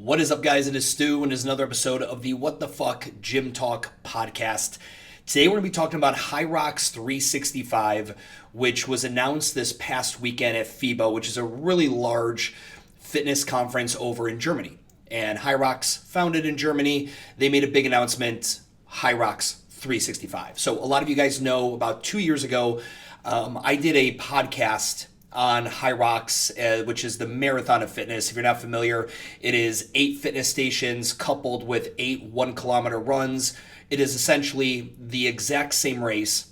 What is up, guys? It is Stu, and it's another episode of the What the Fuck Gym Talk podcast. Today, we're going to be talking about Hyrox 365, which was announced this past weekend at FIBO, which is a really large fitness conference over in Germany. And Hyrox, founded in Germany, they made a big announcement, Hyrox 365. So a lot of you guys know about 2 years ago, I did a podcast on Hyrox, which is the marathon of fitness. If you're not familiar, it is 8 fitness stations coupled with 8 1-kilometer runs. It is essentially the exact same race,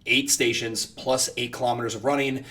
8 stations plus 8 kilometers of running,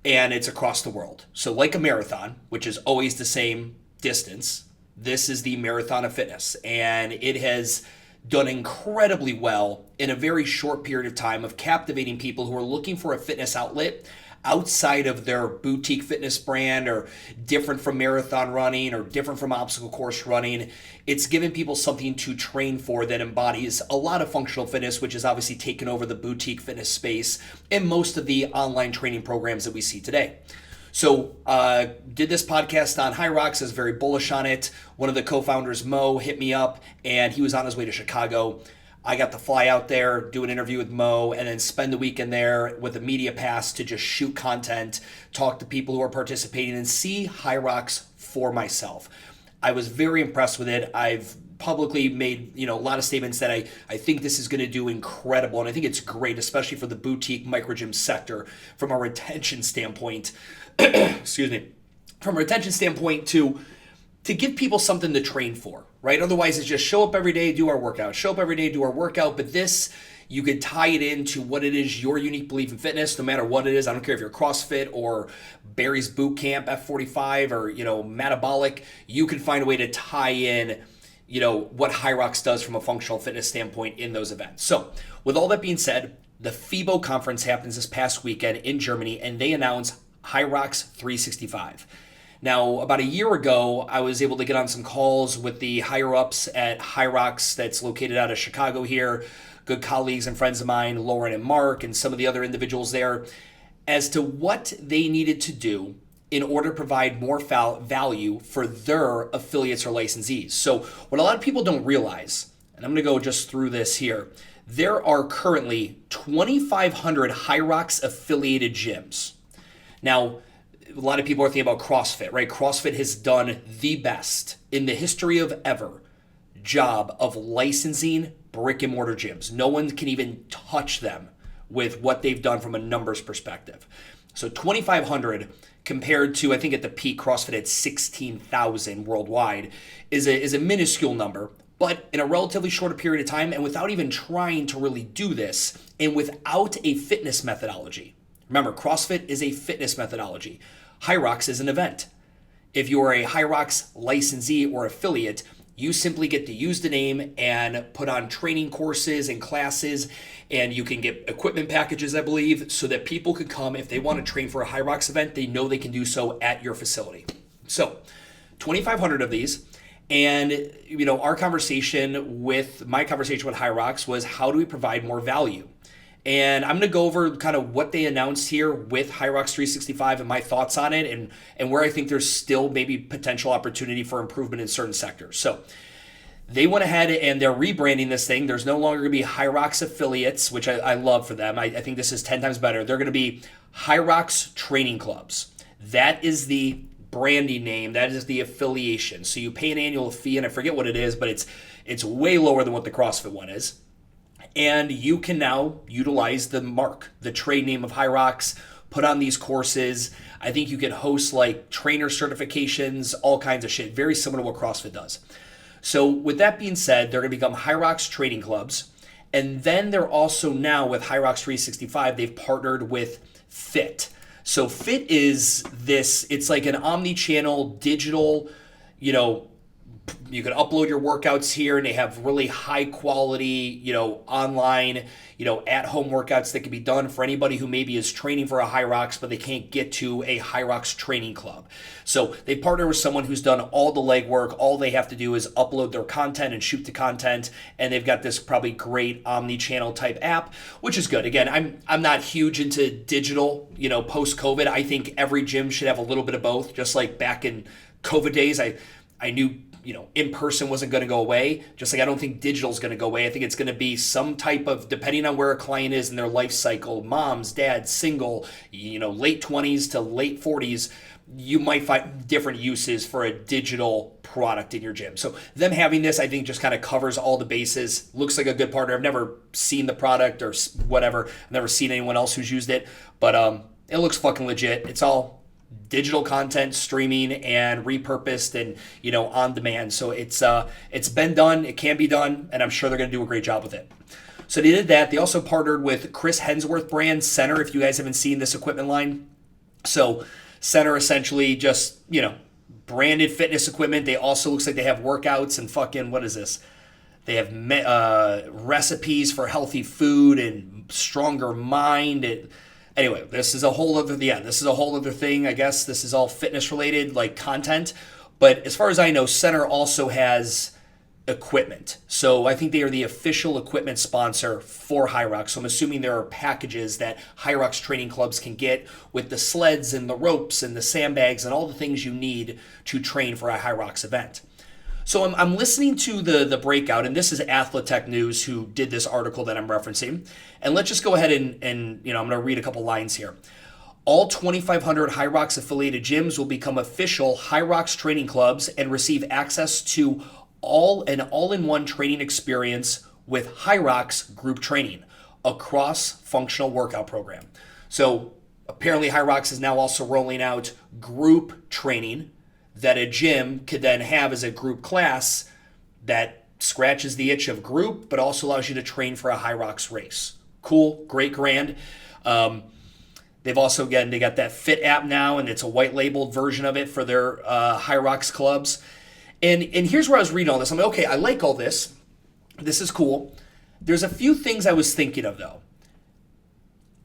and it's across the world. So like a marathon, which is always the same distance, this is the marathon of fitness, and it has done incredibly well in a very short period of time of captivating people who are looking for a fitness outlet outside of their boutique fitness brand or different from marathon running or different from obstacle course running. It's given people something to train for that embodies a lot of functional fitness, which has obviously taken over the boutique fitness space and most of the online training programs that we see today. So did this podcast on Hyrox. I was very bullish on it. One of the co-founders, Mo, hit me up, and he was on his way to Chicago. I got to fly out there, do an interview with Mo, and then spend the weekend there with a media pass to just shoot content, talk to people who are participating, and see Hyrox for myself. I was very impressed with it. I've publicly made a lot of statements that I think this is going to do incredible, and I think it's great, especially for the boutique microgym sector from a retention standpoint. Excuse me. From a retention standpoint to give people something to train for, right? Otherwise, it's just show up every day, do our workout. Show up every day, do our workout. But this, you could tie it into what it is, your unique belief in fitness, no matter what it is. I don't care if you're CrossFit or Barry's Boot Camp, F45, or, metabolic. You can find a way to tie in, what Hyrox does from a functional fitness standpoint in those events. So with all that being said, the FIBO conference happens this past weekend in Germany, and they announce Hyrox 365. Now, about a year ago, I was able to get on some calls with the higher-ups at Hyrox that's located out of Chicago here, good colleagues and friends of mine, Lauren and Mark, and some of the other individuals there, as to what they needed to do in order to provide more value for their affiliates or licensees. So what a lot of people don't realize, and I'm going to go just through this here, there are currently 2,500 Hyrox affiliated gyms. Now, a lot of people are thinking about CrossFit, right? CrossFit has done the best in the history of ever job of licensing brick and mortar gyms. No one can even touch them with what they've done from a numbers perspective. So 2,500 compared to, I think at the peak, CrossFit had 16,000 worldwide is a minuscule number, but in a relatively shorter period of time and without even trying to really do this and without a fitness methodology. Remember, CrossFit is a fitness methodology. Hyrox is an event. If you are a Hyrox licensee or affiliate, you simply get to use the name and put on training courses and classes, and you can get equipment packages, I believe, so that people can come. If they want to train for a Hyrox event, they know they can do so at your facility. So 2,500 of these. And, my conversation with Hyrox was, how do we provide more value? And I'm going to go over kind of what they announced here with Hyrox 365 and my thoughts on it and where I think there's still maybe potential opportunity for improvement in certain sectors. So they went ahead and they're rebranding this thing. There's no longer going to be Hyrox affiliates, which I love for them. I think this is 10 times better. They're going to be Hyrox training clubs. That is the branding name. That is the affiliation. So you pay an annual fee, and I forget what it is, but it's way lower than what the CrossFit one is. And you can now utilize the mark, the trade name of Hyrox, put on these courses. I think you can host like trainer certifications, all kinds of shit, very similar to what CrossFit does. So with that being said, they're going to become Hyrox training clubs. And then they're also now with Hyrox 365, they've partnered with FIT. So FIT is this, it's like an omni-channel digital, you can upload your workouts here, and they have really high quality, online, at home workouts that can be done for anybody who maybe is training for a Hyrox, but they can't get to a Hyrox training club. So they partner with someone who's done all the legwork. All they have to do is upload their content and shoot the content, and they've got this probably great omni-channel type app, which is good. Again, I'm not huge into digital, post-COVID. I think every gym should have a little bit of both, just like back in COVID days. I knew, in person wasn't going to go away. Just like I don't think digital is going to go away. I think it's going to be some type of, depending on where a client is in their life cycle, moms, dads, single, late 20s to late 40s, you might find different uses for a digital product in your gym. So them having this, I think, just kind of covers all the bases. Looks like a good partner. I've never seen the product or whatever. I've never seen anyone else who's used it, but it looks fucking legit. It's all digital content, streaming, and repurposed and on demand. So it's been done. It can be done, and I'm sure they're going to do a great job with it. So they did that. They also partnered with Chris Hemsworth brand Center. If you guys haven't seen this equipment line, so Center essentially just, branded fitness equipment. They also looks like they have workouts and fucking, what is this? They have recipes for healthy food and stronger mind. Anyway, this is a whole other thing. I guess this is all fitness related, like content. But as far as I know, Center also has equipment. So I think they are the official equipment sponsor for Hyrox. So I'm assuming there are packages that Hyrox training clubs can get with the sleds and the ropes and the sandbags and all the things you need to train for a Hyrox event. So I'm listening to the breakout, and this is Athletech News who did this article that I'm referencing. And let's just go ahead and I'm going to read a couple lines here. All 2,500 Hyrox affiliated gyms will become official Hyrox training clubs and receive access to an all-in-one training experience with Hyrox group training, a cross-functional workout program. So apparently Hyrox is now also rolling out group training that a gym could then have as a group class that scratches the itch of group, but also allows you to train for a Hyrox race. Cool, great, grand. They've also, again, they got that Fit app now, and it's a white labeled version of it for their Hyrox clubs. And here's where I was reading all this. I'm like, okay, I like all this. This is cool. There's a few things I was thinking of, though.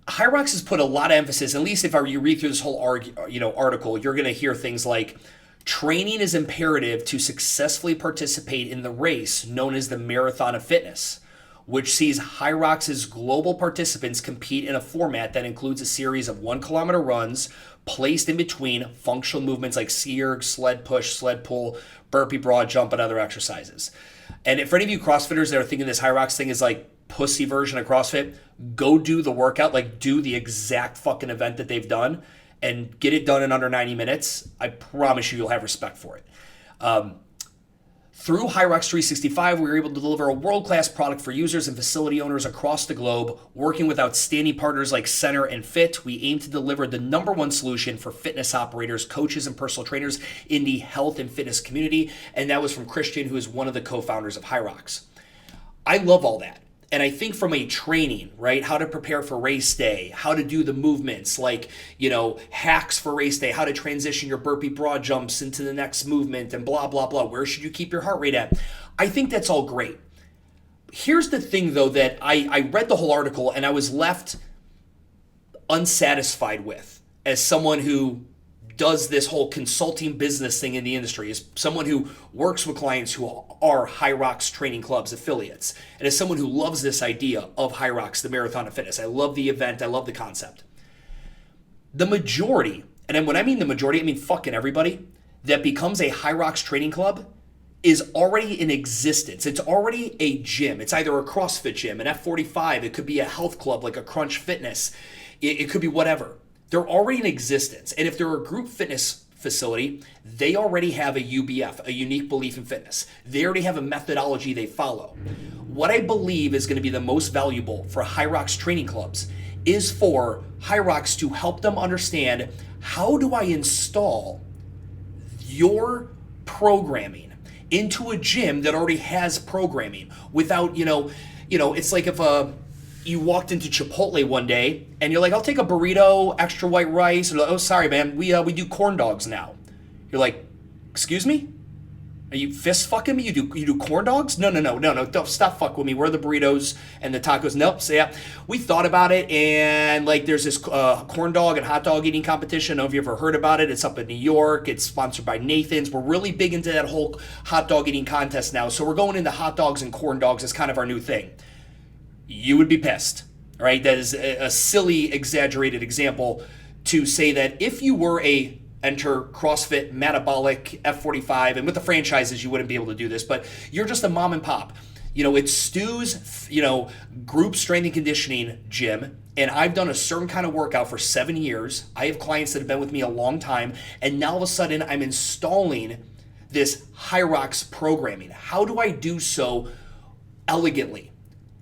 Hyrox has put a lot of emphasis, at least if you read through this whole article, you're going to hear things like, training is imperative to successfully participate in the race known as the Marathon of Fitness, which sees Hyrox's global participants compete in a format that includes a series of 1 kilometer runs placed in between functional movements like ski erg, sled push, sled pull, burpee broad jump, and other exercises. And for any of you CrossFitters that are thinking this Hyrox thing is like pussy version of CrossFit, go do the workout, like do the exact fucking event that they've done and get it done in under 90 minutes. I promise you'll have respect for it. Through Hyrox 365, we were able to deliver a world-class product for users and facility owners across the globe. Working with outstanding partners like Center and Fit, we aim to deliver the #1 solution for fitness operators, coaches, and personal trainers in the health and fitness community. And that was from Christian, who is one of the co-founders of Hyrox. I love all that. And I think from a training, right, how to prepare for race day, how to do the movements, like, hacks for race day, how to transition your burpee broad jumps into the next movement and blah, blah, blah. Where should you keep your heart rate at? I think that's all great. Here's the thing, though, that I read the whole article and I was left unsatisfied with as someone who does this whole consulting business thing in the industry, as someone who works with clients who are Hyrox training clubs affiliates, and as someone who loves this idea of Hyrox, the Marathon of Fitness. I love the event. I love the concept. The majority, and when I mean the majority, I mean fucking everybody, that becomes a Hyrox training club is already in existence. It's already a gym. It's either a CrossFit gym, an F45. It could be a health club like a Crunch Fitness. It could be whatever. They're already in existence. And if they're a group fitness facility, they already have a UBF, a unique belief in fitness. They already have a methodology they follow. What I believe is going to be the most valuable for Hyrox training clubs is for Hyrox to help them understand, how do I install your programming into a gym that already has programming without, it's like if you walked into Chipotle one day and you're like, I'll take a burrito, extra white rice. And oh, sorry, man, we do corn dogs now. You're like, excuse me? Are you fist fucking me? You do corn dogs? No, don't stop fucking with me. Where are the burritos and the tacos? Nope. So yeah, we thought about it, and like there's this corn dog and hot dog eating competition. I don't know if you ever heard about it. It's up in New York. It's sponsored by Nathan's. We're really big into that whole hot dog eating contest now. So we're going into hot dogs and corn dogs as kind of our new thing. You would be pissed, right? That is a silly, exaggerated example to say that if you were a enter CrossFit, Metabolic, F45, and with the franchises, you wouldn't be able to do this, but you're just a mom and pop. It's Stu's, group strength and conditioning gym, and I've done a certain kind of workout for 7 years. I have clients that have been with me a long time, and now all of a sudden I'm installing this Hyrox programming. How do I do so elegantly?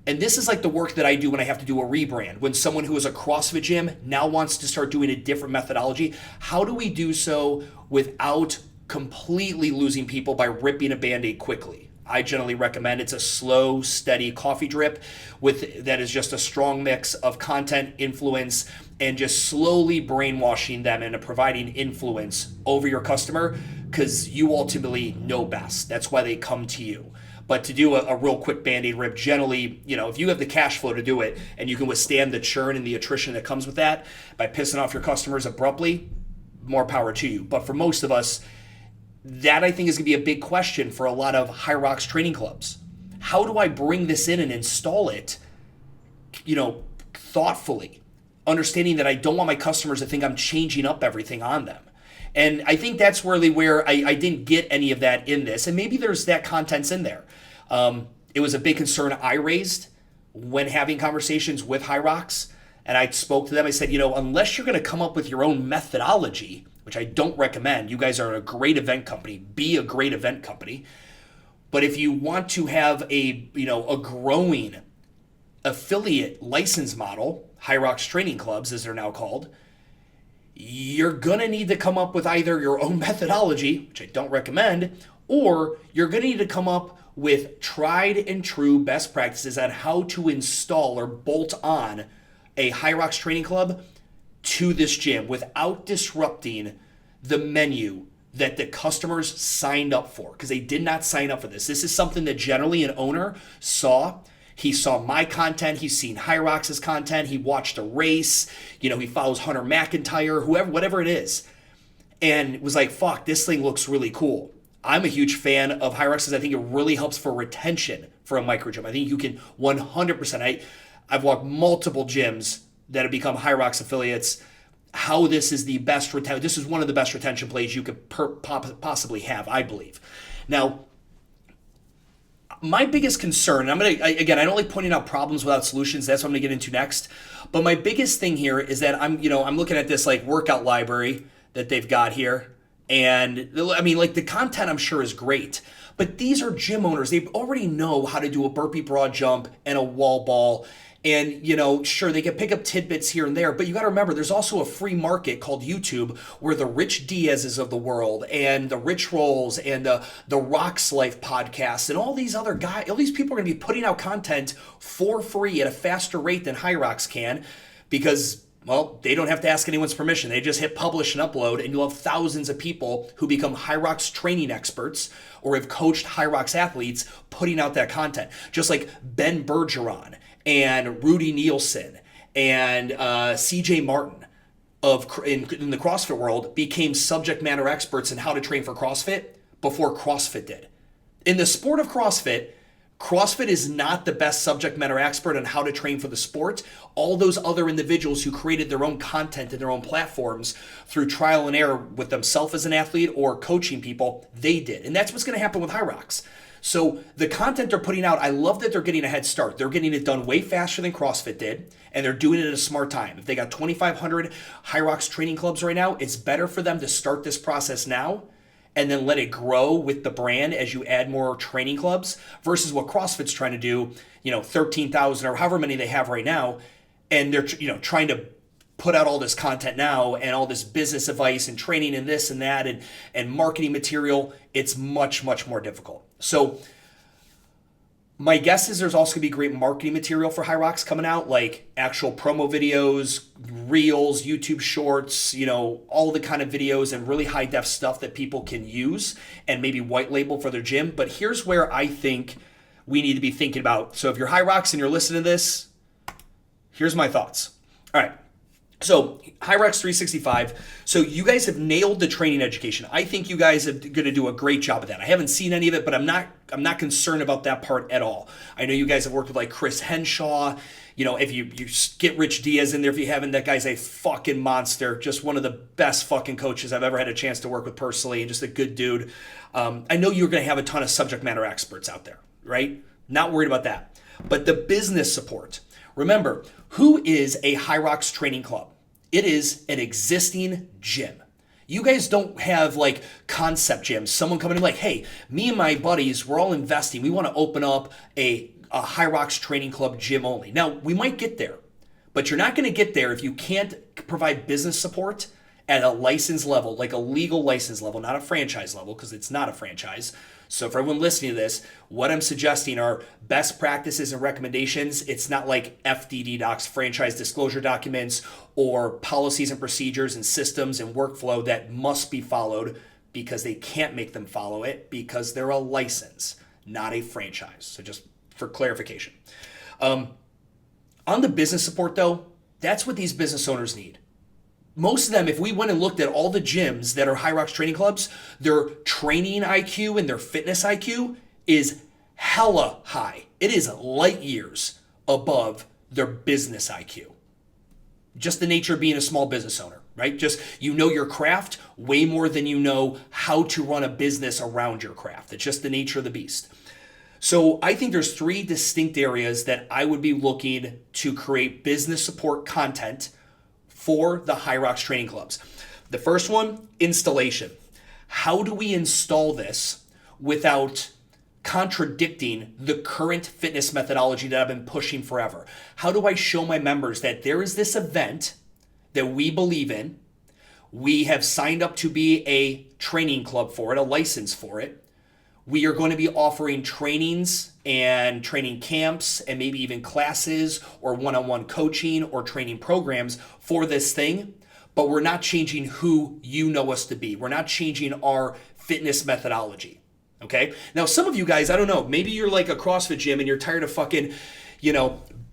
And this is like the work that I do when I have to do a rebrand. When someone who is a CrossFit gym now wants to start doing a different methodology, how do we do so without completely losing people by ripping a Band-Aid quickly? I generally recommend it's a slow, steady coffee drip that is just a strong mix of content, influence, and just slowly brainwashing them into providing influence over your customer, because you ultimately know best. That's why they come to you. But to do a real quick Band-Aid rip, generally, if you have the cash flow to do it and you can withstand the churn and the attrition that comes with that by pissing off your customers abruptly, more power to you. But for most of us, that I think is going to be a big question for a lot of Hyrox training clubs. How do I bring this in and install it, thoughtfully, understanding that I don't want my customers to think I'm changing up everything on them. And I think that's really where I didn't get any of that in this. And maybe there's that content's in there. It was a big concern I raised when having conversations with Hyrox. And I spoke to them. I said, unless you're going to come up with your own methodology, which I don't recommend, you guys are a great event company. Be a great event company. But if you want to have a growing affiliate license model, Hyrox training clubs, as they're now called, you're going to need to come up with either your own methodology, which I don't recommend, or you're going to need to come up with tried and true best practices on how to install or bolt on a Hyrox training club to this gym without disrupting the menu that the customers signed up for, because they did not sign up for this. This is something that generally an owner saw. He saw my content. He's seen Hyrox's content. He watched a race. He follows Hunter McIntyre, whatever it is, and was like, fuck, this thing looks really cool. I'm a huge fan of Hyrox because I think it really helps for retention for a micro gym. I think you can 100%. I've walked multiple gyms that have become Hyrox affiliates. How this is the best retention. This is one of the best retention plays you could possibly have, I believe. Now, my biggest concern, I don't like pointing out problems without solutions. That's what I'm gonna get into next. But my biggest thing here is that I'm looking at this like workout library that they've got here. And the content I'm sure is great, but these are gym owners. They already know how to do a burpee broad jump and a wall ball. And, sure, they can pick up tidbits here and there, but you got to remember, there's also a free market called YouTube where the Rich Diaz's of the world and the Rich Rolls and the Rocks Life podcast and all these other guys, all these people are going to be putting out content for free at a faster rate than Hyrox can, because, well, they don't have to ask anyone's permission. They just hit publish and upload, and you'll have thousands of people who become Hyrox training experts or have coached Hyrox athletes putting out that content. Just like Ben Bergeron and Rudy Nielsen and CJ Martin in the CrossFit world became subject matter experts in how to train for CrossFit before CrossFit did. In the sport of CrossFit, CrossFit is not the best subject matter expert on how to train for the sport. All those other individuals who created their own content and their own platforms through trial and error with themselves as an athlete or coaching people, they did. And that's what's going to happen with Hyrox. So the content they're putting out, I love that they're getting a head start. They're getting it done way faster than CrossFit did, and they're doing it at a smart time. If they got 2,500 Hyrox training clubs right now, it's better for them to start this process now and then let it grow with the brand as you add more training clubs versus what CrossFit's trying to do, 13,000 or however many they have right now, and they're trying to put out all this content now and all this business advice and training and this and that and marketing material. It's much, much more difficult. So my guess is there's also going to be great marketing material for Hyrox coming out, like actual promo videos, reels, YouTube shorts, all the kind of videos and really high def stuff that people can use and maybe white label for their gym. But here's where I think we need to be thinking about. So if you're Hyrox and you're listening to this, here's my thoughts. All right. So Hyrox 365. So you guys have nailed the training education. I think you guys are going to do a great job of that. I haven't seen any of it, but I'm not concerned about that part at all. I know you guys have worked with like Chris Henshaw. You know, if you get Rich Diaz in there, if you haven't, that guy's a fucking monster. Just one of the best fucking coaches I've ever had a chance to work with personally, and just a good dude. I know you're going to have a ton of subject matter experts out there, right? Not worried about that. But the business support. Remember, who is a Hyrox training club? It is an existing gym. You guys don't have like concept gyms. Someone coming in like, hey, me and my buddies, we're all investing. We want to open up a Hyrox training club gym only. Now, we might get there, but you're not going to get there if you can't provide business support at a license level, like a legal license level, not a franchise level, because it's not a franchise. So for everyone listening to this, what I'm suggesting are best practices and recommendations. It's not like FDD docs, franchise disclosure documents, or policies and procedures and systems and workflow that must be followed because they can't make them follow it because they're a license, not a franchise. So just for clarification. On the business support though, that's what these business owners need. Most of them, if we went and looked at all the gyms that are Hyrox training clubs, their training IQ and their fitness IQ is hella high. It is light years above their business IQ. Just the nature of being a small business owner, right? Just you know your craft way more than you know how to run a business around your craft. It's just the nature of the beast. So I think there's 3 distinct areas that I would be looking to create business support content for the Hyrox training clubs. The first one, installation. How do we install this without contradicting the current fitness methodology that I've been pushing forever? How do I show my members that there is this event that we believe in, we have signed up to be a training club for it, a license for it, we are going to be offering trainings and training camps and maybe even classes or one-on-one coaching or training programs for this thing, but we're not changing who you know us to be. We're not changing our fitness methodology, okay? Now, some of you guys, I don't know, maybe you're like a CrossFit gym and you're tired of fucking,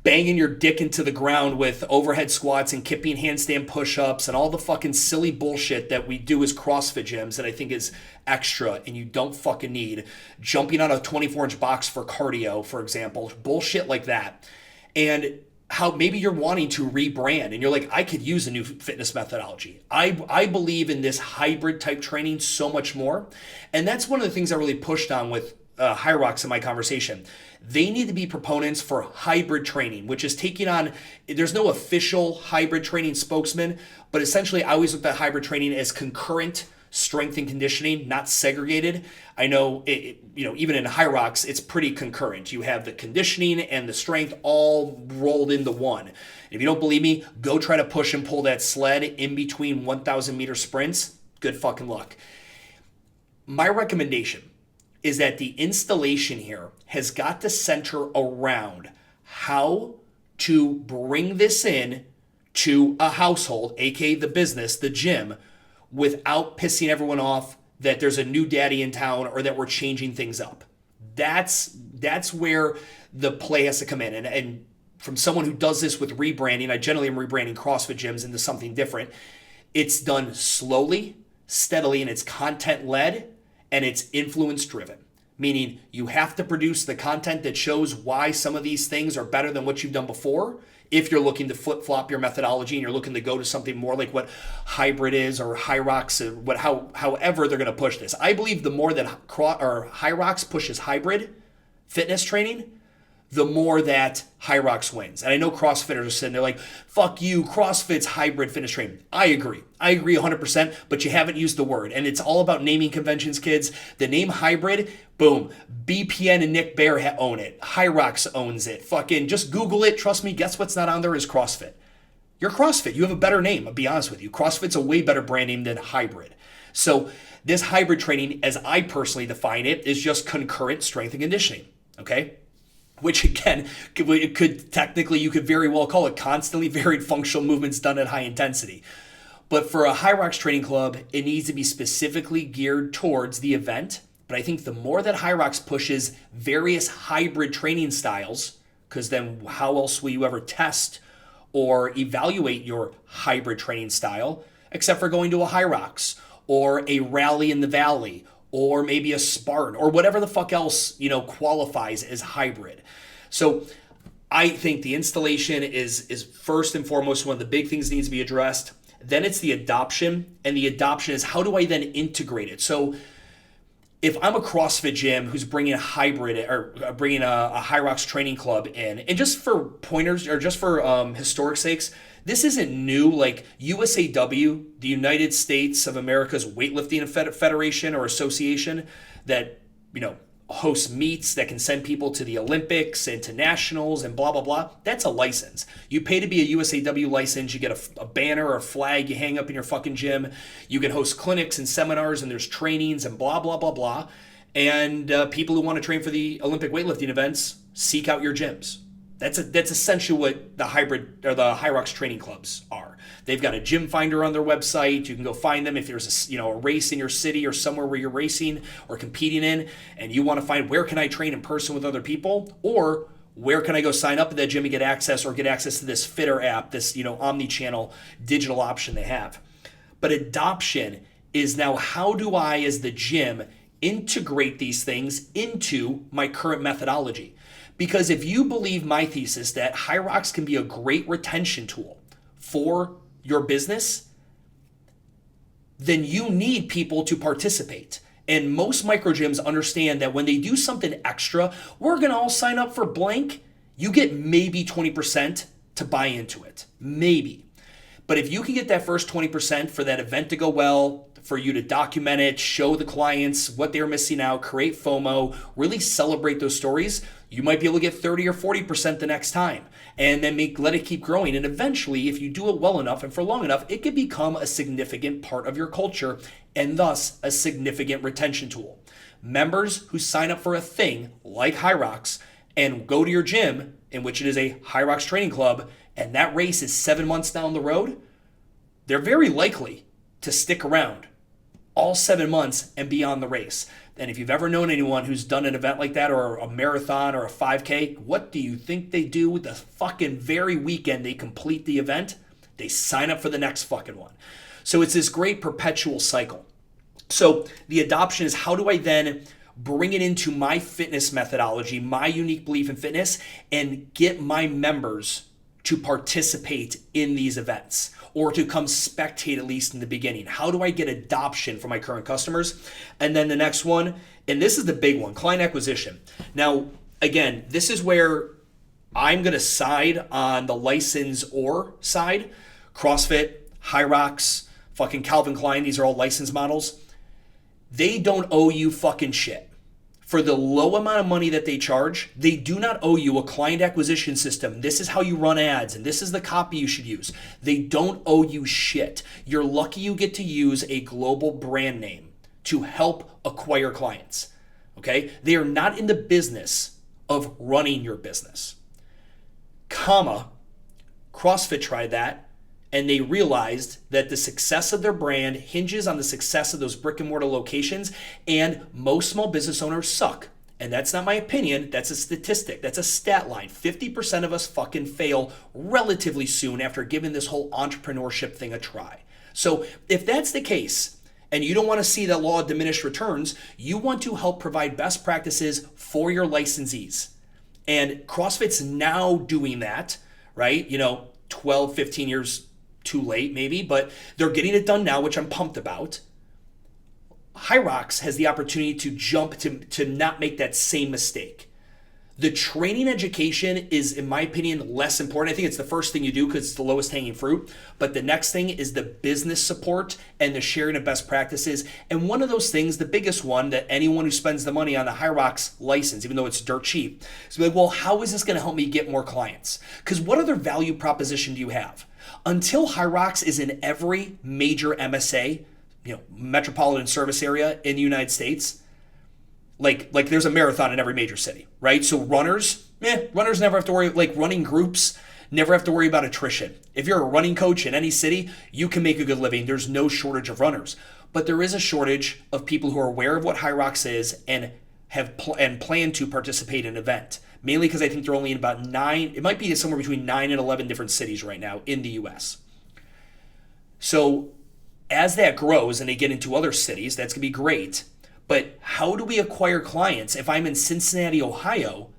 banging your dick into the ground with overhead squats and kipping handstand push-ups and all the fucking silly bullshit that we do as CrossFit gyms that I think is extra and you don't fucking need. Jumping on a 24-inch box for cardio, for example, bullshit like that. And how maybe you're wanting to rebrand and you're like, I could use a new fitness methodology. I believe in this hybrid type training so much more. And that's one of the things I really pushed on with Hyrox in my conversation. They need to be proponents for hybrid training, which is taking on, there's no official hybrid training spokesman, but essentially I always look at hybrid training as concurrent strength and conditioning, not segregated. I know, even in Hyrox, it's pretty concurrent. You have the conditioning and the strength all rolled into one. If you don't believe me, go try to push and pull that sled in between 1,000 meter sprints. Good fucking luck. My recommendation is that the installation here has got to center around how to bring this in to a household, aka the business, the gym, without pissing everyone off that there's a new daddy in town or that we're changing things up. That's where the play has to come in. And from someone who does this with rebranding, I generally am rebranding CrossFit gyms into something different. It's done slowly, steadily, and it's content-led, and it's influence-driven. Meaning you have to produce the content that shows why some of these things are better than what you've done before. If you're looking to flip-flop your methodology and you're looking to go to something more like what hybrid is or Hyrox, however they're going to push this. I believe the more that Hyrox pushes hybrid fitness training, the more that Hyrox wins. And I know CrossFitters are sitting there like, fuck you, CrossFit's hybrid fitness training. I agree 100%, but you haven't used the word. And it's all about naming conventions, kids. The name hybrid, boom, BPN and Nick Bear own it. Hyrox owns it. Fucking just Google it. Trust me, guess what's not on there is CrossFit. You're CrossFit. You have a better name, I'll be honest with you. CrossFit's a way better brand name than hybrid. So this hybrid training, as I personally define it, is just concurrent strength and conditioning, okay? Which again, you could very well call it constantly varied functional movements done at high intensity. But for a Hyrox training club, it needs to be specifically geared towards the event. But I think the more that Hyrox pushes various hybrid training styles, because then how else will you ever test or evaluate your hybrid training style except for going to a Hyrox or a Rally in the Valley or maybe a Spartan or whatever the fuck else, qualifies as hybrid. So I think the installation is first and foremost one of the big things that needs to be addressed. Then it's the adoption, and the adoption is how do I then integrate it? So if I'm a CrossFit gym who's bringing a hybrid or bringing a Hyrox training club in, and just for pointers or just for historic sakes, this isn't new. Like USAW, the United States of America's Weightlifting Federation or Association, that hosts meets that can send people to the Olympics and to nationals and blah blah blah. That's a license. You pay to be a USAW license. You get a banner or a flag you hang up in your fucking gym. You can host clinics and seminars and there's trainings and blah blah blah blah. And people who want to train for the Olympic weightlifting events seek out your gyms. That's essentially what the hybrid or the Hyrox training clubs are. They've got a gym finder on their website. You can go find them if there's a race in your city or somewhere where you're racing or competing in, and you want to find where can I train in person with other people, or where can I go sign up at that gym and get access to this Fitter app, this omni-channel digital option they have. But adoption is now how do I, as the gym, integrate these things into my current methodology? Because if you believe my thesis that Hyrox can be a great retention tool for your business, then you need people to participate. And most micro gyms understand that when they do something extra, we're going to all sign up for blank. You get maybe 20% to buy into it. Maybe. But if you can get that first 20% for that event to go well, for you to document it, show the clients what they're missing out, create FOMO, really celebrate those stories, you might be able to get 30 or 40% the next time. And then let it keep growing. And eventually, if you do it well enough and for long enough, it can become a significant part of your culture and thus a significant retention tool. Members who sign up for a thing like Hyrox and go to your gym, in which it is a Hyrox training club, and that race is 7 months down the road, they're very likely to stick around all 7 months and be on the race. And if you've ever known anyone who's done an event like that or a marathon or a 5K, what do you think they do with the fucking very weekend they complete the event? They sign up for the next fucking one. So it's this great perpetual cycle. So the adoption is how do I then bring it into my fitness methodology, my unique belief in fitness, and get my members to participate in these events or to come spectate at least in the beginning? How do I get adoption from my current customers? And then the next one, and this is the big one, client acquisition. Now, again, this is where I'm going to side on the licensor side. CrossFit, Hyrox, fucking Calvin Klein, these are all license models. They don't owe you fucking shit. For the low amount of money that they charge, they do not owe you a client acquisition system. This is how you run ads, and this is the copy you should use. They don't owe you shit. You're lucky you get to use a global brand name to help acquire clients, okay? They are not in the business of running your business. CrossFit tried that, and they realized that the success of their brand hinges on the success of those brick and mortar locations, and most small business owners suck. And that's not my opinion, that's a statistic, that's a stat line. 50% of us fucking fail relatively soon after giving this whole entrepreneurship thing a try. So if that's the case, and you don't want to see that law of diminished returns, you want to help provide best practices for your licensees. And CrossFit's now doing that, right? 12, 15 years too late maybe, but they're getting it done now, which I'm pumped about. Hyrox has the opportunity to jump to not make that same mistake. The training education is, in my opinion, less important. I think it's the first thing you do because it's the lowest hanging fruit. But the next thing is the business support and the sharing of best practices. And one of those things, the biggest one that anyone who spends the money on the Hyrox license, even though it's dirt cheap, is like, well, how is this going to help me get more clients? Because what other value proposition do you have? Until Hyrox is in every major MSA, metropolitan service area in the United States, like there's a marathon in every major city, right? So runners never have to worry, like running groups never have to worry about attrition. If you're a running coach in any city, you can make a good living. There's no shortage of runners. But there is a shortage of people who are aware of what Hyrox is and and plan to participate in an event. Mainly because I think they're only in about 9, it might be somewhere between 9 and 11 different cities right now in the US. So as that grows and they get into other cities, that's going to be great. But how do we acquire clients if I'm in Cincinnati, Ohio,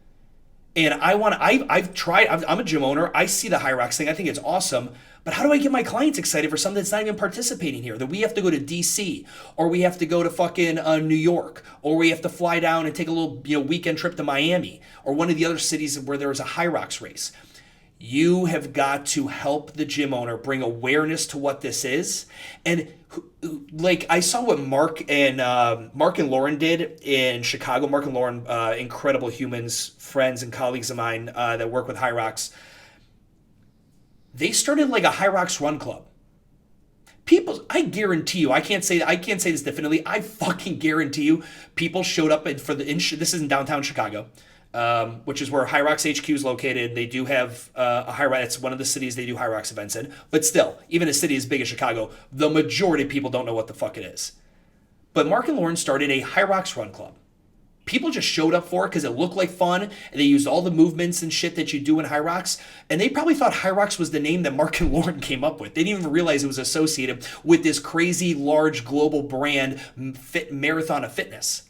and I've tried, I'm a gym owner, I see the Hyrox thing, I think it's awesome, but how do I get my clients excited for something that's not even participating here? That we have to go to DC, or we have to go to fucking New York, or we have to fly down and take a little weekend trip to Miami, or one of the other cities where there's a Hyrox race. You have got to help the gym owner bring awareness to what this is. And like I saw what Mark and Lauren did in Chicago. Mark and Lauren, incredible humans, friends and colleagues of mine that work with Hyrox. They started like a Hyrox run club. People, I guarantee you, I can't say this definitively. I fucking guarantee you, people showed up this is in downtown Chicago. Which is where Hyrox HQ is located. They do have a Hyrox. It's one of the cities they do Hyrox events in. But still, even a city as big as Chicago, the majority of people don't know what the fuck it is. But Mark and Lauren started a Hyrox run club. People just showed up for it because it looked like fun, and they used all the movements and shit that you do in Hyrox. And they probably thought Hyrox was the name that Mark and Lauren came up with. They didn't even realize it was associated with this crazy, large, global brand marathon of fitness.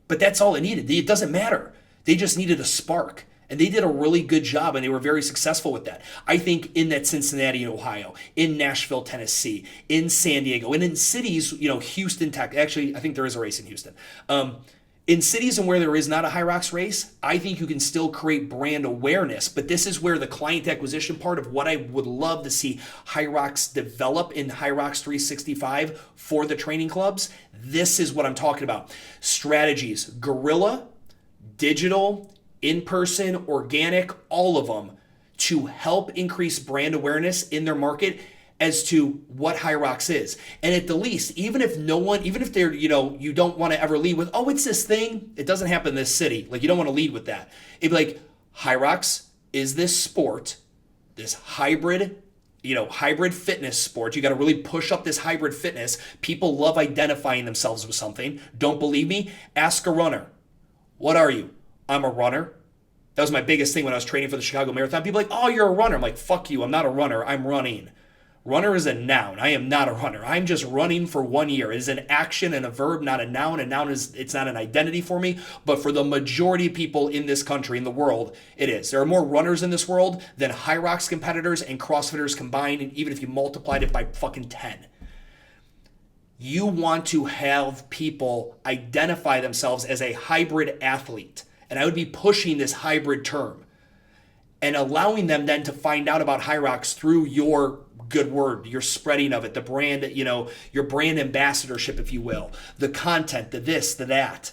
But that's all it needed. It doesn't matter. They just needed a spark, and they did a really good job, and they were very successful with that. I think in that Cincinnati, Ohio, in Nashville, Tennessee, in San Diego, and in cities, Houston, Texas. Actually, I think there is a race in Houston. In cities and where there is not a Hyrox race, I think you can still create brand awareness, but this is where the client acquisition part of what I would love to see Hyrox develop in Hyrox 365 for the training clubs. This is what I'm talking about. Strategies, guerrilla, digital, in-person, organic, all of them, to help increase brand awareness in their market as to what Hyrox is. And at the least, even if they're, you don't want to ever lead with, oh, it's this thing. It doesn't happen in this city. Like, you don't want to lead with that. It'd be like, Hyrox is this sport, this hybrid fitness sport. You got to really push up this hybrid fitness. People love identifying themselves with something. Don't believe me? Ask a runner. What are you? I'm a runner. That was my biggest thing when I was training for the Chicago Marathon. People are like, oh, you're a runner. I'm like, fuck you. I'm not a runner. I'm running. Runner is a noun. I am not a runner. I'm just running for 1 year. It is an action and a verb, not a noun. A noun it's not an identity for me, but for the majority of people in this country, in the world, it is. There are more runners in this world than Hyrox competitors and CrossFitters combined, and even if you multiplied it by fucking 10. You want to have people identify themselves as a hybrid athlete. And I would be pushing this hybrid term and allowing them then to find out about Hyrox through your good word, your spreading of it, the brand, your brand ambassadorship, if you will, the content, the this, the that.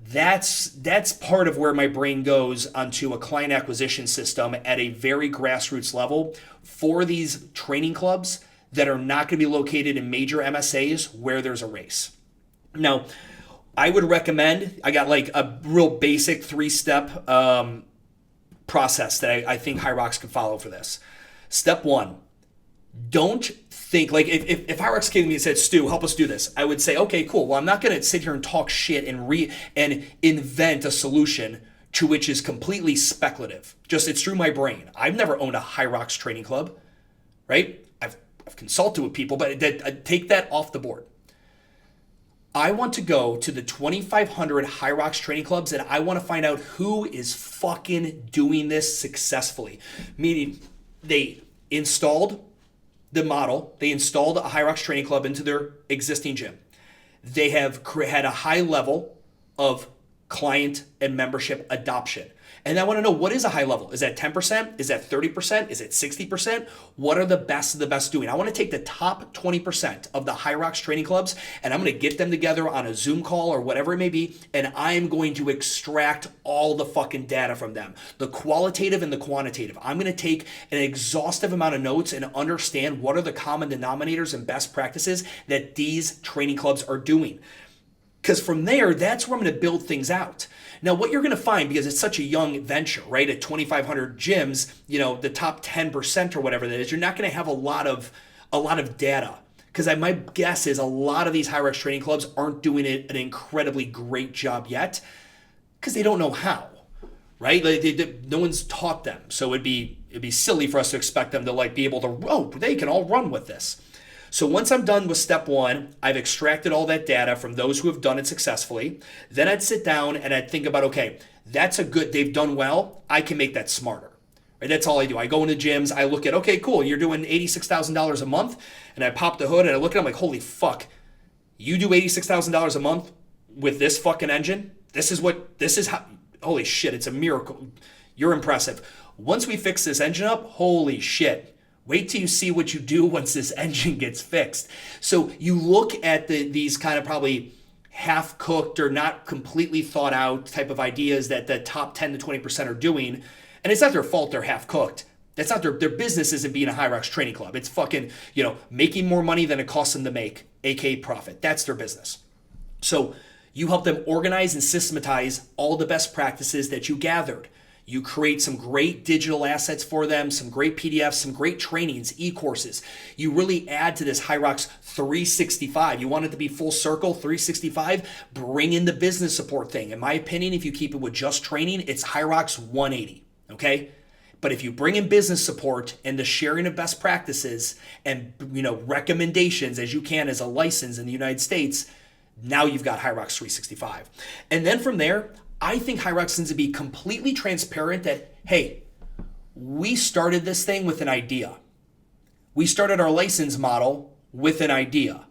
That's part of where my brain goes onto a client acquisition system at a very grassroots level for these training clubs that are not going to be located in major MSAs where there's a race. Now, I would recommend, I got like a real basic 3-step process that I think Hyrox could follow for this. Step 1, don't think, like if Hyrox came to me and said, Stu, help us do this, I would say, okay, cool. Well, I'm not going to sit here and talk shit and invent a solution to which is completely speculative. Just, it's through my brain. I've never owned a Hyrox training club, right? I've consulted with people, but take that off the board. I want to go to the 2,500 Hyrox training clubs and I want to find out who is fucking doing this successfully. Meaning they installed the model, they installed a Hyrox training club into their existing gym. They have had a high level of client and membership adoption. And I want to know, what is a high level? Is that 10%? Is that 30%? Is it 60%? What are the best of the best doing? I want to take the top 20% of the Hyrox training clubs and I'm going to get them together on a Zoom call or whatever it may be, and I'm going to extract all the fucking data from them, the qualitative and the quantitative. I'm going to take an exhaustive amount of notes and understand what are the common denominators and best practices that these training clubs are doing. Because from there, that's where I'm going to build things out. Now, what you're going to find, because it's such a young venture, right, at 2,500 gyms, the top 10% or whatever that is, you're not going to have a lot of data. Because my guess is a lot of these Hyrox training clubs aren't doing an incredibly great job yet because they don't know how, right? Like no one's taught them. So it'd be silly for us to expect them to like be able to, they can all run with this. So once I'm done with step one, I've extracted all that data from those who have done it successfully. Then I'd sit down and I'd think about, okay, they've done well. I can make that smarter. Right? That's all I do. I go into gyms. I look at, okay, cool. You're doing $86,000 a month. And I pop the hood and I look at them like, holy fuck. You do $86,000 a month with this fucking engine? This is how, holy shit, it's a miracle. You're impressive. Once we fix this engine up, holy shit. Wait till you see what you do once this engine gets fixed. So you look at these kind of probably half-cooked or not completely thought out type of ideas that the top 10 to 20% are doing. And it's not their fault they're half-cooked. That's not their business isn't being a Hyrox training club. It's fucking, making more money than it costs them to make, aka profit. That's their business. So you help them organize and systematize all the best practices that you gathered. You create some great digital assets for them, some great PDFs, some great trainings, e-courses. You really add to this Hyrox 365. You want it to be full circle, 365. Bring in the business support thing. In my opinion, if you keep it with just training, it's Hyrox 180, okay? But if you bring in business support and the sharing of best practices and recommendations as you can as a license in the United States, now you've got Hyrox 365. And then from there, I think Hyrox needs to be completely transparent that, hey, we started this thing with an idea. We started our license model with an idea.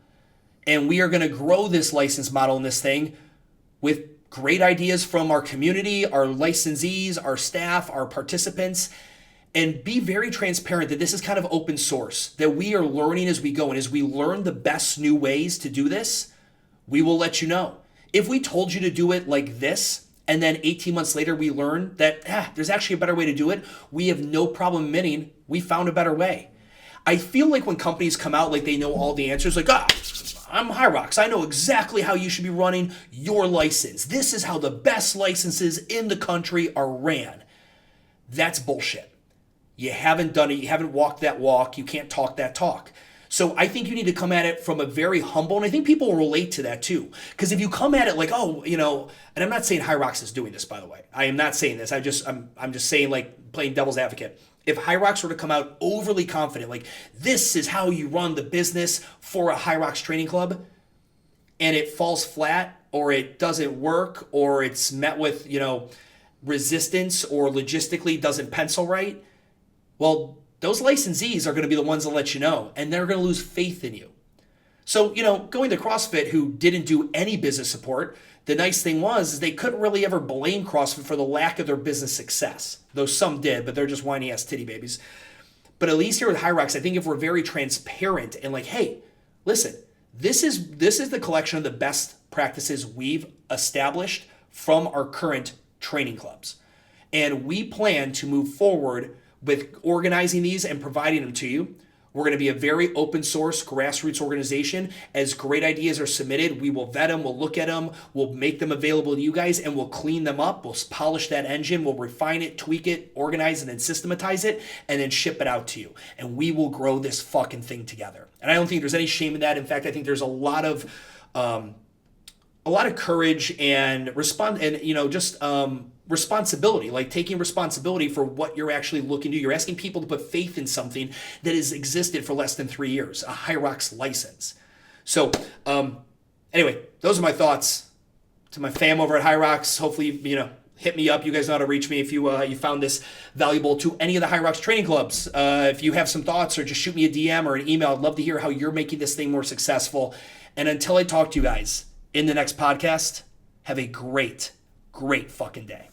And we are going to grow this license model in this thing with great ideas from our community, our licensees, our staff, our participants, and be very transparent that this is kind of open source, that we are learning as we go. And as we learn the best new ways to do this, we will let you know. If we told you to do it like this, and then 18 months later, we learn that there's actually a better way to do it, we have no problem admitting we found a better way. I feel like when companies come out like they know all the answers, like, I'm Hyrox. I know exactly how you should be running your license. This is how the best licenses in the country are ran. That's bullshit. You haven't done it. You haven't walked that walk. You can't talk that talk. So I think you need to come at it from a very humble, and I think people will relate to that too. Because if you come at it like, and I'm not saying Hyrox is doing this, by the way. I am not saying this. I'm just saying, like, playing devil's advocate. If Hyrox were to come out overly confident, like, this is how you run the business for a Hyrox training club, and it falls flat, or it doesn't work, or it's met with, resistance, or logistically doesn't pencil right, well, those licensees are going to be the ones that let you know, and they're going to lose faith in you. So, going to CrossFit, who didn't do any business support, the nice thing is they couldn't really ever blame CrossFit for the lack of their business success. Though some did, but they're just whiny ass titty babies. But at least here with Hyrox, I think if we're very transparent and like, hey, listen, this is the collection of the best practices we've established from our current training clubs. And we plan to move forward with organizing these and providing them to you. We're going to be a very open source grassroots organization. As great ideas are submitted, we will vet them, we'll look at them, we'll make them available to you guys, and we'll clean them up. We'll polish that engine, we'll refine it, tweak it, organize it, and systematize it, and then ship it out to you. And we will grow this fucking thing together. And I don't think there's any shame in that. In fact, I think there's a lot of courage and responsibility, like taking responsibility for what you're actually looking to do. You're asking people to put faith in something that has existed for less than 3 years, a Hyrox license. So anyway, those are my thoughts. To my fam over at Hyrox, hopefully, hit me up. You guys know how to reach me if you found this valuable. To any of the Hyrox training clubs, if you have some thoughts, or just shoot me a DM or an email. I'd love to hear how you're making this thing more successful. And until I talk to you guys in the next podcast, have a great fucking day.